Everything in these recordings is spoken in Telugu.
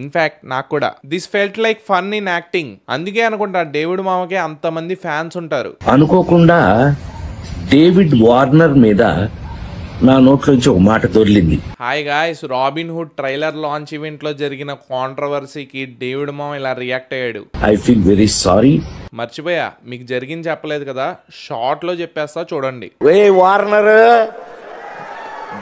ఇన్ఫాక్ట్ నాకు కూడా. This felt like fun in acting. అందుకే అనుకుంటా డేవిడ్ మామకి అంతమంది ఫ్యాన్స్ ఉంటారు. అనుకోకుండా డేవిడ్ వార్నర్ మీద నా నోట్లోంచి ఒక మాట దొర్లింది. Hi guys, Robin Hood trailer launch event లో జరిగిన కాంట్రవర్సీకి డేవిడ్ మామ ఇలా రియాక్ట్ అయ్యాడు. I feel very sorry. మర్చిపోయా, మీకు జరిగింది చెప్పలేదు కదా, షార్ట్ లో చెప్పేస్తా చూడండి. Warner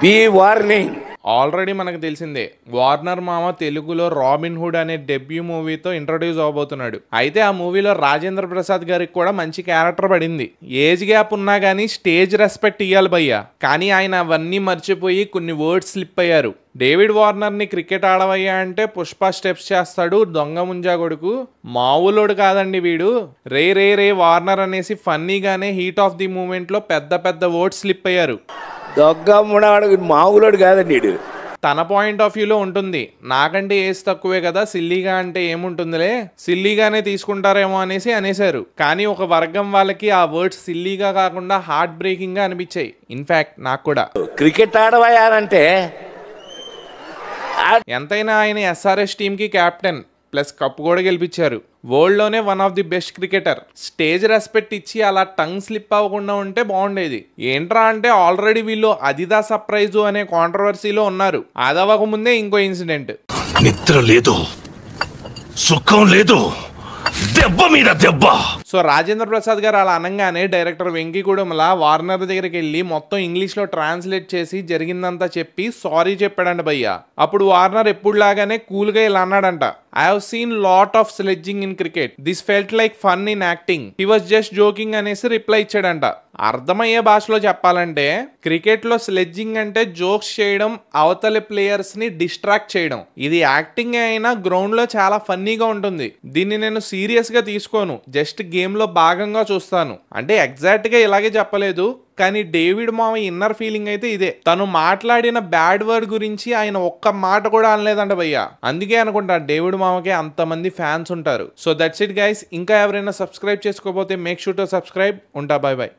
B warning. ఆల్రెడీ మనకు తెలిసిందే, వార్నర్ మామ తెలుగులో రాబిన్ హుడ్ అనే డెబ్యూ మూవీతో ఇంట్రొడ్యూస్ అవబోతున్నాడు. అయితే ఆ మూవీలో రాజేంద్ర ప్రసాద్ గారికి కూడా మంచి క్యారెక్టర్ పడింది. ఏజ్ గ్యాప్ ఉన్నా కానీ స్టేజ్ రెస్పెక్ట్ ఇవ్వాలి భయ్యా. కానీ ఆయన అవన్నీ మర్చిపోయి కొన్ని వర్డ్స్ స్లిప్ అయ్యారు. డేవిడ్ వార్నర్ ని క్రికెట్ ఆడవయ్యా అంటే పుష్ప స్టెప్స్ చేస్తాడు, దొంగ ముంజా కొడుకు, మావులోడు కాదండి వీడు, రే రే రే వార్నర్ అనేసి ఫన్నీగానే హీట్ ఆఫ్ ది మూమెంట్ లో పెద్ద పెద్ద వర్డ్స్ స్లిప్ అయ్యారు. మావులోడు కాదండి. తన పాయింట్ ఆఫ్ వ్యూలో ఉంటుంది, నాకంటే ఏజ్ తక్కువే కదా, సిల్లీగా అంటే ఏముంటుందిలే, సిల్లీగానే తీసుకుంటారేమో అనేసి అనేశారు. కానీ ఒక వర్గం వాళ్ళకి ఆ వర్డ్స్ సిల్లీగా కాకుండా హార్ట్ బ్రేకింగ్ గా అనిపించాయి. ఇన్ఫాక్ట్ నాకు కూడా. క్రికెట్ ఆడవయారంటే ఎంతైనా ఆయన ఎస్ఆర్ఎస్ టీమ్ కి కెప్టెన్ ప్లస్ కప్ కూడా గెలిపించారు. వరల్డ్ లోనే one of the best cricketer. Stage respect ఇచ్చి అలా టంగ్ స్లిప్ అవ్వకుండా ఉంటే బాగుండేది. ఏంట్రా అంటే ఆల్రెడీ వీళ్ళు అదిదా సర్ప్రైజు అనే కాంట్రవర్సీలో ఉన్నారు. అదవక ముందే ఇంకో ఇన్సిడెంట్. నిద్ర లేదు, సుఖం లేదు, దెబ్బ మీద దెబ్బ. సో రాజేంద్ర ప్రసాద్ గారు అలా అనగానే డైరెక్టర్ వెంకీ కుడుమల వార్నర్ దగ్గరికి వెళ్ళి మొత్తం ఇంగ్లీష్ లో ట్రాన్స్లేట్ చేసి జరిగిందంతా చెప్పి సారీ చెప్పాడంట భయ్య. అప్పుడు వార్నర్ ఎప్పుడులాగానే కూల్ గా ఇలా అన్నాడంట, I have seen lot of sledging in cricket. This felt like fun in acting. He was just joking అనేసి రిప్లై ఇచ్చాడంట. అర్థమయ్యే భాషలో చెప్పాలంటే క్రికెట్ లో స్లెడ్జింగ్ అంటే జోక్స్ చేయడం, అవతలి ప్లేయర్స్ ని డిస్ట్రాక్ట్ చేయడం. ఇది యాక్టింగ్ అయినా గ్రౌండ్ లో చాలా ఫన్నీగా ఉంటుంది. దీన్ని నేను సీరియస్ గా తీసుకోను, జస్ట్ గేమ్ లో భాగంగా చూస్తాను. అంటే ఎగ్జాక్ట్ గా ఇలాగే చెప్పలేదు, కానీ డేవిడ్ మామ ఇన్నర్ ఫీలింగ్ అయితే ఇదే. తను మాట్లాడిన బ్యాడ్ వర్డ్ గురించి ఆయన ఒక్క మాట కూడా అనలేదంట భయ్య. అందుకే అనుకుంటా డేవిడ్ మామకి అంతమంది ఫ్యాన్స్ ఉంటారు. So that's it guys. ఇంకా ఎవరైనా సబ్స్క్రైబ్ చేసుకోకపోతే మేక్ షూర్ టు సబ్స్క్రైబ్. ఉంటా, బై బై.